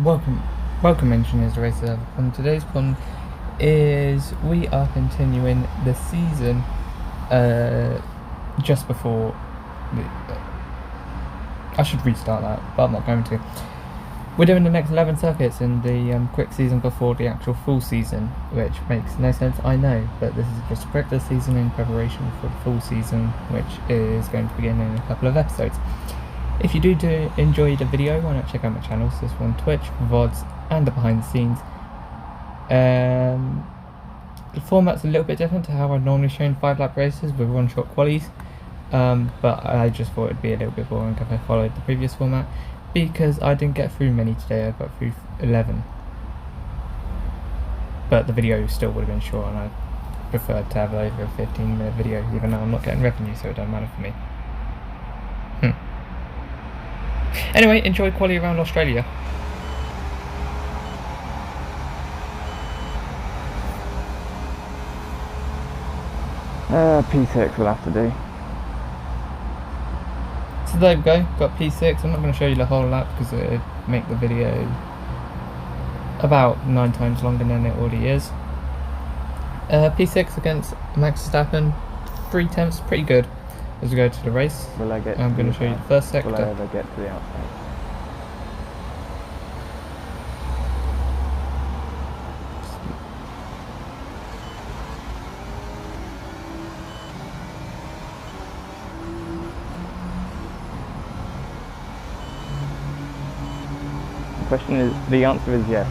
Welcome, welcome engineers to Race Server. And today's one is we are continuing the season just before I should restart that, but I'm not going to. We're doing the next 11 circuits in the quick season before the actual full season, which makes no sense, I know, but this is just a practice season in preparation for the full season, which is going to begin in a couple of episodes. If you do enjoy the video, why not check out my channels, this one Twitch, VODs, and the behind the scenes. The format's a little bit different to how I'd normally show in 5-lap races with one-shot qualies, but I just thought it'd be a little bit boring if I followed the previous format, because I didn't get through many today. I got through 11. But the video still would have been short, and I preferred to have over a 15-minute video, even though I'm not getting revenue, so it don't matter for me. Anyway, enjoy quality around Australia. P6 will have to do. So there we go, got P6. I'm not going to show you the whole lap because it would make the video about 9 times longer than it already is. P6 against Max Verstappen, 3/10, pretty good. As we go to the race, Will I get I'm going to show you the first sector. Will I ever get to the outside? The answer is yes.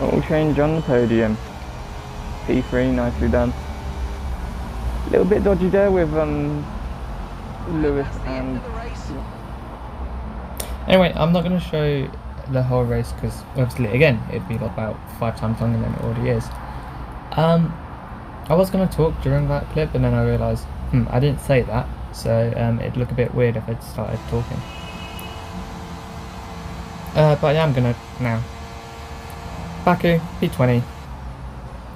All change on the podium. P3, nicely done. A little bit dodgy there with Lewis and... Anyway, I'm not going to show the whole race because obviously, again, it'd be about 5 times longer than it already is. I was going to talk during that clip, and then I realised, I didn't say that, so it'd look a bit weird if I'd started talking. But I am going to now. Baku, P20.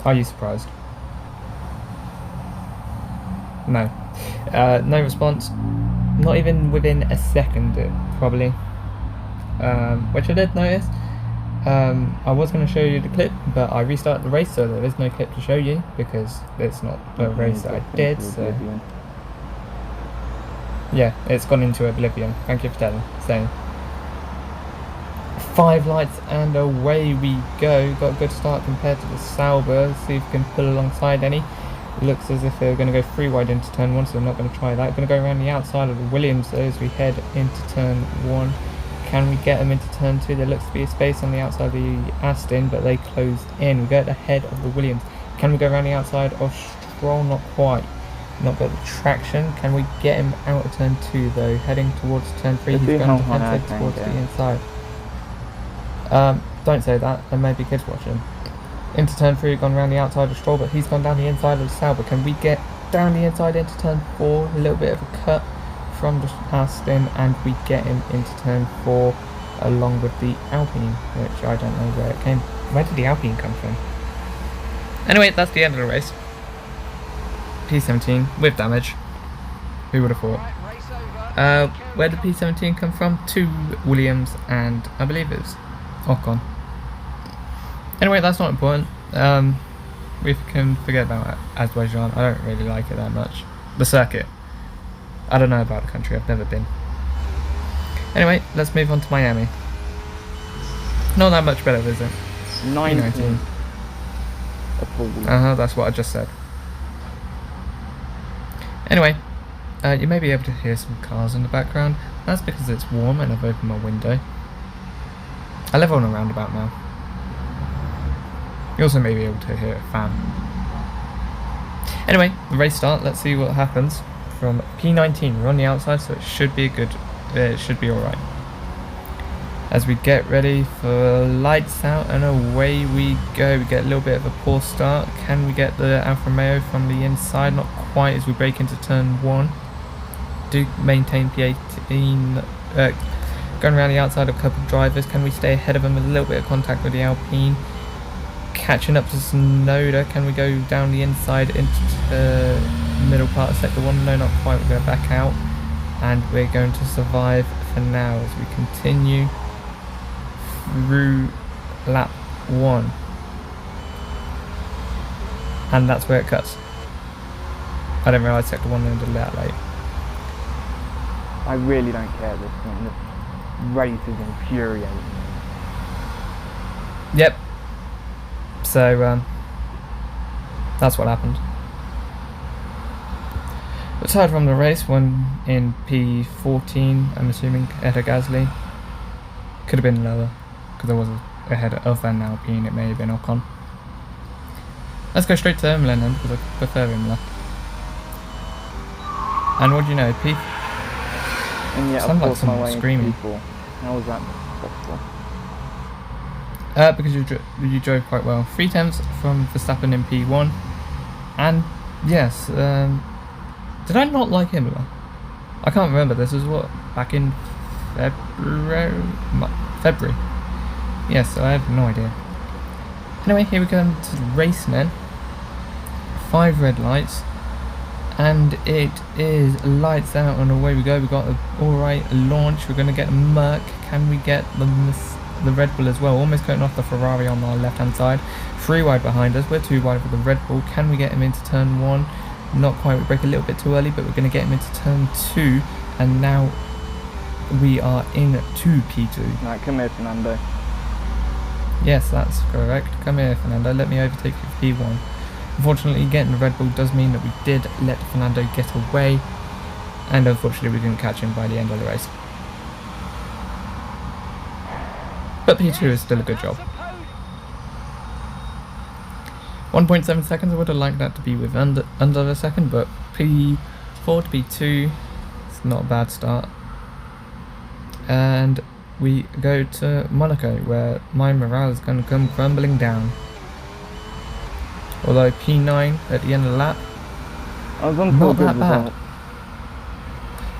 Are you surprised? No. No response. Not even within a second, probably. Which I did notice. I was going to show you the clip, but I restarted the race, so there is no clip to show you because it's not the race that I did. So yeah, it's gone into oblivion. Thank you for saying. 5 lights and away we go. Got a good start compared to the Sauber. See if we can pull alongside any. It looks as if they're going to go 3 wide into turn 1, so they're not going to try that. Going to go around the outside of the Williams though as we head into turn 1. Can we get them into turn 2? There looks to be a space on the outside of the Aston, but they closed in. We go at the head of the Williams. Can we go around the outside of Stroll? Not quite. Not got the traction. Can we get him out of turn 2 though? Heading towards turn 3. He's going defensive towards the inside. Don't say that. There may be kids watching. Into turn 3, gone around the outside of Stroll, but he's gone down the inside of the Sauber. Can we get down the inside into turn 4? A little bit of a cut from the Aston, and we get him into turn 4 along with the Alpine, which I don't know where it came. Where did the Alpine come from? Anyway, that's the end of the race. P17 with damage. Who would have thought? Where did P17 come from? 2 Williams and I believe it was Ocon. Anyway, that's not important. We can forget about Azerbaijan. I don't really like it that much. The circuit. I don't know about the country. I've never been. Anyway, let's move on to Miami. Not that much better, is it? 19. That's what I just said. Anyway, you may be able to hear some cars in the background. That's because it's warm and I've opened my window. I live on a roundabout now. You also may be able to hear a fan. Anyway, the race start. Let's see what happens from P19. We're on the outside, so it should be it should be alright. as we get ready for lights out and away we go. We get a little bit of a poor start. Can we get the Alfa Romeo from the inside? Not quite, as we break into turn 1. do maintain P18. Going around the outside of a couple of drivers, can we stay ahead of them with a little bit of contact with the Alpine? Catching up to Sonoda, can we go down the inside into the middle part of sector 1? No, not quite, we're going to back out. And we're going to survive for now as we continue through lap 1. And that's where it cuts. I didn't realise sector 1 ended that late. I really don't care at this point. This race is infuriating me. Yep. So, that's what happened. Aside from the race, one in P14, I'm assuming, ahead of Gasly. Could have been lower, because I was ahead of an Alpine, it may have been Ocon. Let's go straight to Imola then, because I prefer Imola. And what do you know, P... And yet Sounds I like forced my someone way screaming. into P4. How was that possible? Because you drove quite well. 3 tenths from Verstappen in P1. And, yes, did I not like Imola? I can't remember, this was what, back in February? Yes, so I have no idea. Anyway, here we come to the race then. 5 red lights. And it is lights out and away we go. We got an alright launch. We're going to get a Merc. Can we get the Red Bull as well? Almost cutting off the Ferrari on our left hand side. 3 wide behind us. We're 2 wide with the Red Bull. Can we get him into turn 1? Not quite. We break a little bit too early, but we're going to get him into turn 2. And now we are into P2. Right, come here, Fernando. Yes, that's correct. Come here, Fernando. Let me overtake you for P1. Unfortunately, getting the Red Bull does mean that we did let Fernando get away, and unfortunately we didn't catch him by the end of the race. But P2 is still a good job. 1.7 seconds, I would have liked that to be with under a second, but P4 to P2, it's not a bad start. And we go to Monaco, where my morale is going to come crumbling down. Although P9 at the end of the lap, I was on not good that bad. result.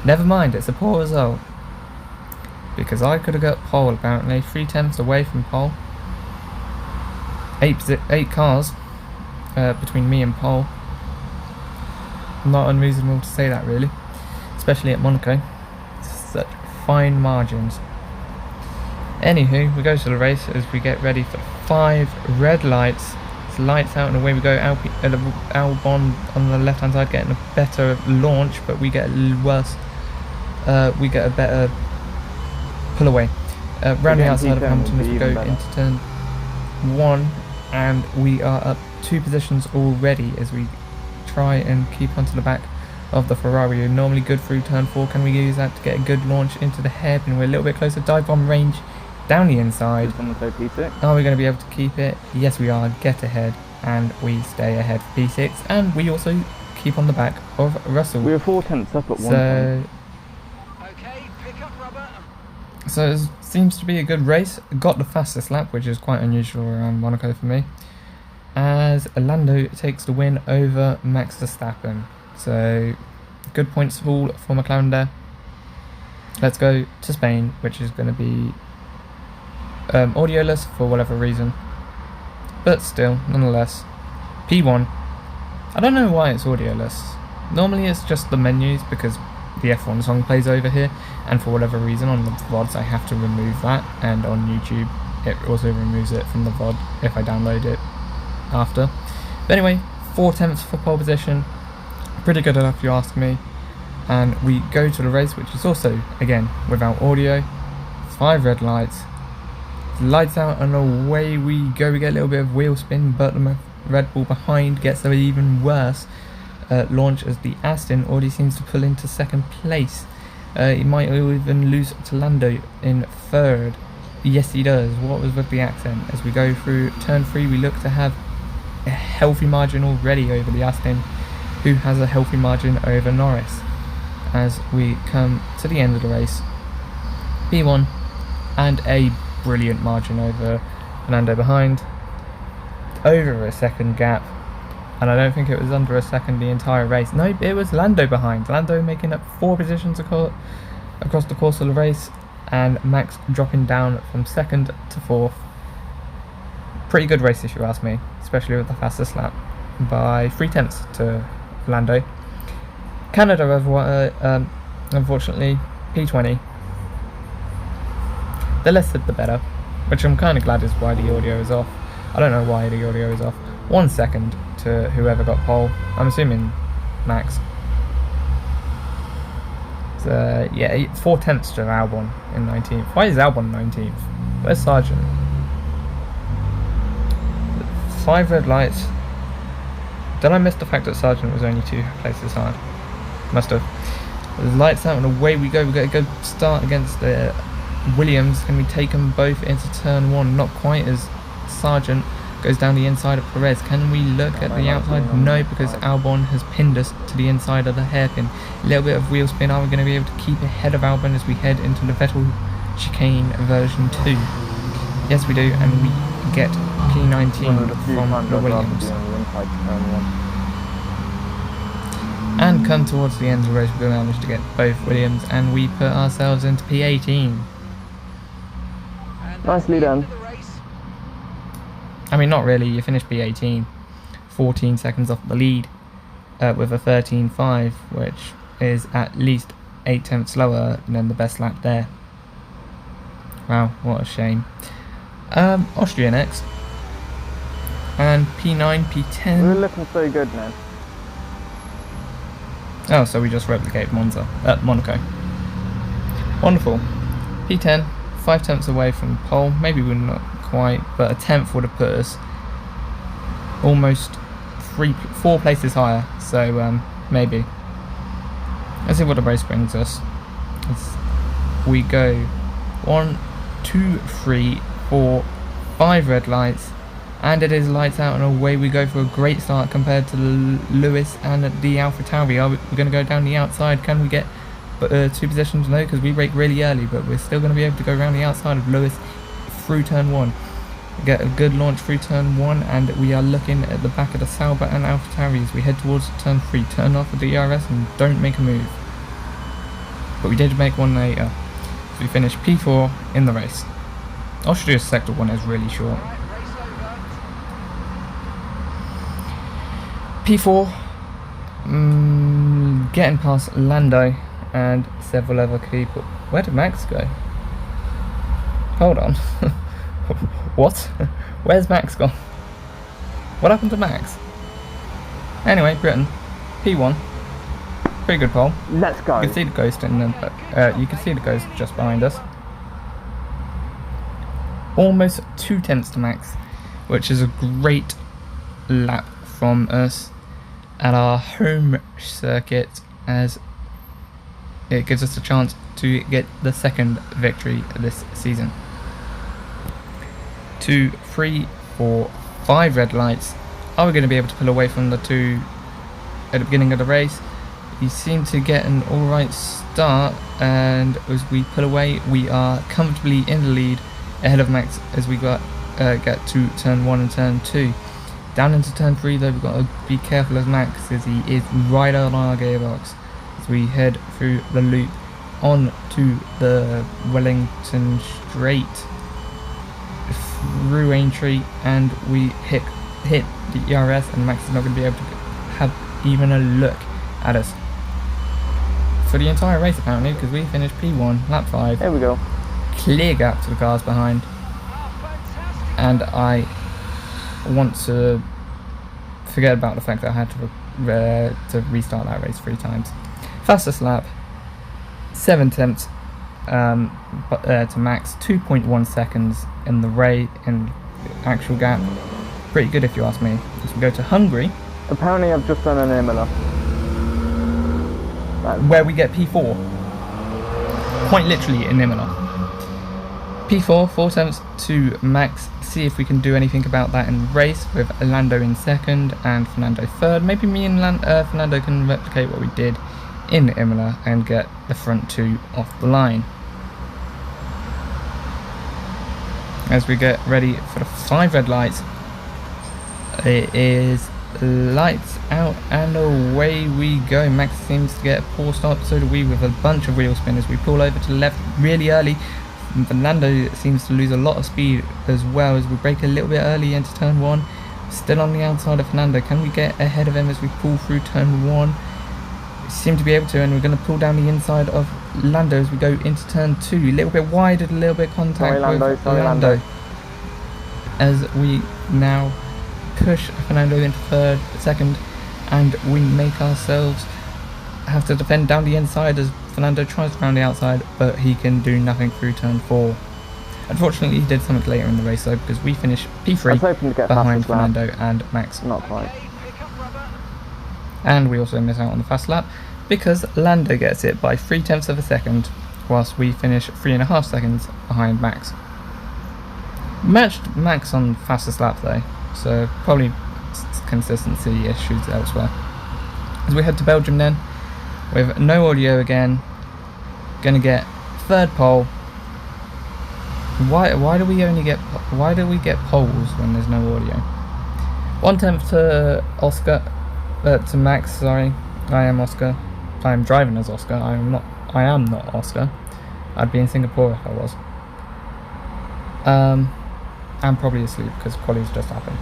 Never mind, it's a poor result. Because I could have got pole apparently, 3 tenths away from pole. 8 cars between me and pole. Not unreasonable to say that really, especially at Monaco. Such fine margins. Anywho, we go to the race as we get ready for 5 red lights. Lights out and away we go. Albon on the left hand side getting a better launch, but we get a worse. We get a better pull away. Round the outside of Hamilton as we go into turn 1, and we are up 2 positions already as we try and keep onto the back of the Ferrari. We're normally good through turn 4. Can we use that to get a good launch into the hairpin? We're a little bit closer. Dive bomb range. Down the inside. Are we going to be able to keep it? Yes we are. Get ahead, and we stay ahead for P6, and we also keep on the back of Russell. We were 4 tenths up at one point. Okay, pick up rubber. So it seems to be a good race. Got the fastest lap, which is quite unusual around Monaco for me, as Lando takes the win over Max Verstappen. So good points haul for McLaren there. Let's go to Spain, which is going to be audioless for whatever reason, but still, nonetheless, P1. I don't know why it's audioless. Normally it's just the menus because the F1 song plays over here, and for whatever reason on the VODs I have to remove that, and on YouTube it also removes it from the VOD if I download it after. But anyway, 4 tenths for pole position, pretty good enough if you ask me, and we go to the race, which is also, again, without audio. 5 red lights. Lights out and away we go. We get a little bit of wheel spin, but the Red Bull behind gets an even worse launch as the Aston already seems to pull into 2nd place. He might even lose to Lando in 3rd. Yes he does. What was with the accent? As we go through turn 3 we look to have a healthy margin already over the Aston, who has a healthy margin over Norris. As we come to the end of the race, P1 and a brilliant margin over Fernando behind, over a second gap, And I don't think it was under a second the entire race. No, it was Lando behind. Lando making up 4 positions across the course of the race, and Max dropping down from 2nd to 4th. Pretty good race if you ask me, especially with the fastest lap by 3/10 to Lando. Canada, unfortunately, P20. The less said the better, which I'm kind of glad is why the audio is off. I don't know why the audio is off. 1 second to whoever got pole. I'm assuming Max. So, yeah, 4/10 to Albon in 19th. Why is Albon 19th? Where's Sargent? 5 red lights. Did I miss the fact that Sargent was only 2 places higher? Must have. There's lights out and away we go. We've got a good start against the Williams. Can we take them both into turn 1? Not quite, as Sargent goes down the inside of Perez. Can we look at the outside? No, because Albon has pinned us to the inside of the hairpin. A little bit of wheel spin. Are we going to be able to keep ahead of Albon as we head into the Vettel chicane version 2? Yes, we do, and we get P19 from the Williams. And come towards the end of the race, we managed to get both Williams, and we put ourselves into P18. Nicely done. I mean, not really. You finished P18, 14 seconds off the lead, with a 13.5, which is at least 8/10 slower than the best lap there. Wow, what a shame. Austria next, and P9, P10. We're looking so good, man. Oh, so we just replicated Monaco. Wonderful. P10, 5/10 away from pole. Maybe we're not quite, but a 10th would have put us almost 4 places higher. So maybe. Let's see what the race brings us. We go 1, 2, 3, 4, 5 red lights, and it is lights out and away we go for a great start compared to Lewis and the Alfa Tauri. We're going to go down the outside. Can we get 2 positions? No, because we brake really early, but we're still going to be able to go around the outside of Lewis through turn 1. Get a good launch through turn 1, and we are looking at the back of the Sauber and Alfa Tauri as we head towards turn 3. Turn off of the ERS and don't make a move. But we did make one later. So we finished P4 in the race. Austria's sector 1 is really short. P4, getting past Lando and several other people. Where did Max go? Hold on. What? Where's Max gone? What happened to Max? Anyway, Britain, P1, pretty good pole. Let's go. You can see the ghost in the, you can see the ghost just behind us. Almost 2/10 to Max, which is a great lap from us at our home circuit, as it gives us a chance to get the 2nd victory this season. 2, 3, 4, 5 red lights. Are we going to be able to pull away from the 2 at the beginning of the race? We seem to get an alright start, and as we pull away we are comfortably in the lead ahead of Max as we get to turn 1 and turn 2. Down into turn 3 though, we've got to be careful of Max as he is right on our gearbox as we head through the loop on to the Wellington Straight through Aintree, and we hit the ERS, and Max is not going to be able to have even a look at us for the entire race apparently, because we finished P1, lap 5. There we go. Clear gap to the cars behind, and I want to forget about the fact that I had to restart that race 3 times. Fastest lap, 7/10 to Max, 2.1 seconds in the actual gap. Pretty good if you ask me. As we go to Hungary, Apparently I've just done an Imola. where we get P4. Quite literally in Imola. P4, 4/10 to Max. See if we can do anything about that in the race, with Lando in 2nd and Fernando 3rd. Maybe me and Fernando can replicate what we did in Imola and get the front 2 off the line. As we get ready for the 5 red lights, it is lights out and away we go. Max seems to get a poor start, so do we, with a bunch of wheel spinners. We pull over to the left really early. Fernando seems to lose a lot of speed as well as we brake a little bit early into turn 1. Still on the outside of Fernando. Can we get ahead of him as we pull through turn 1? We seem to be able to, and we're going to pull down the inside of Lando as we go into turn 2. A little bit wide, a little bit contact with Lando. As we now push Fernando into second, and we make ourselves have to defend down the inside as Fernando tries to round the outside, but he can do nothing through turn 4. Unfortunately, he did something later in the race though, because we finish P3 behind Fernando and Max. Not quite. And we also miss out on the fast lap because Lando gets it by 0.3 of a second, whilst we finish 3.5 seconds behind Max. Matched Max on fastest lap though, so probably consistency issues elsewhere. As we head to Belgium then, with no audio again, gonna get third pole. Why do we get poles when there's no audio? 1/10 to Oscar, to Max. Sorry, I am Oscar. I am driving as Oscar. I am not Oscar. I'd be in Singapore if I was. I'm probably asleep because quali's just happened.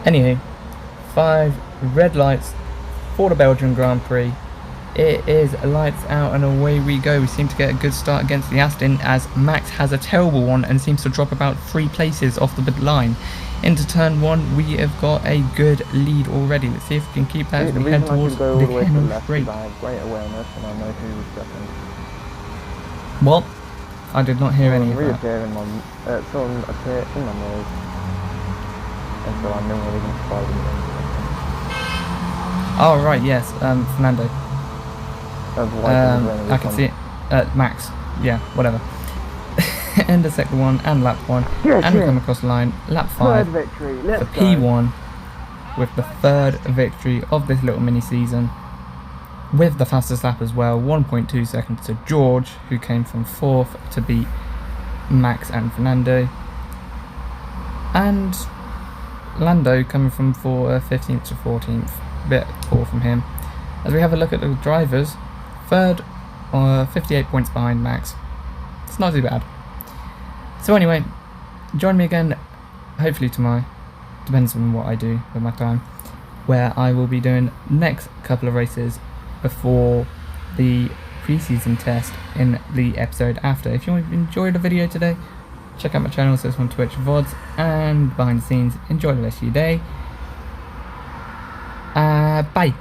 Anyway, 5 red lights for the Belgian Grand Prix. It is lights out and away we go. We seem to get a good start against the Aston as Max has a terrible one and seems to drop about 3 places off the bid line. Into turn 1 we have got a good lead already. Let's see if we can keep that as we head towards the Kennel Straight. I have great awareness and I know who's second. What? I did not hear any of that. Reappear in my, some appear in my nose. And so I'm normally going to follow them. Oh right, yes, Fernando. I can see it. Max. Yeah, whatever. End of sector 1 and lap 1. Yes, and we come across the line. Lap 5 victory. for P1 with the 3rd victory of this little mini season. With the fastest lap as well. 1.2 seconds to George, who came from 4th to beat Max and Fernando. And Lando coming from 15th to 14th. Bit poor from him. As we have a look at the drivers, 3rd, 58 points behind Max. It's not too bad. So anyway, join me again, hopefully tomorrow. Depends on what I do with my time. Where I will be doing next couple of races before the pre-season test in the episode after. If you enjoyed the video today, check out my channel, so it's on Twitch, VODs and behind the scenes. Enjoy the rest of your day. Bye.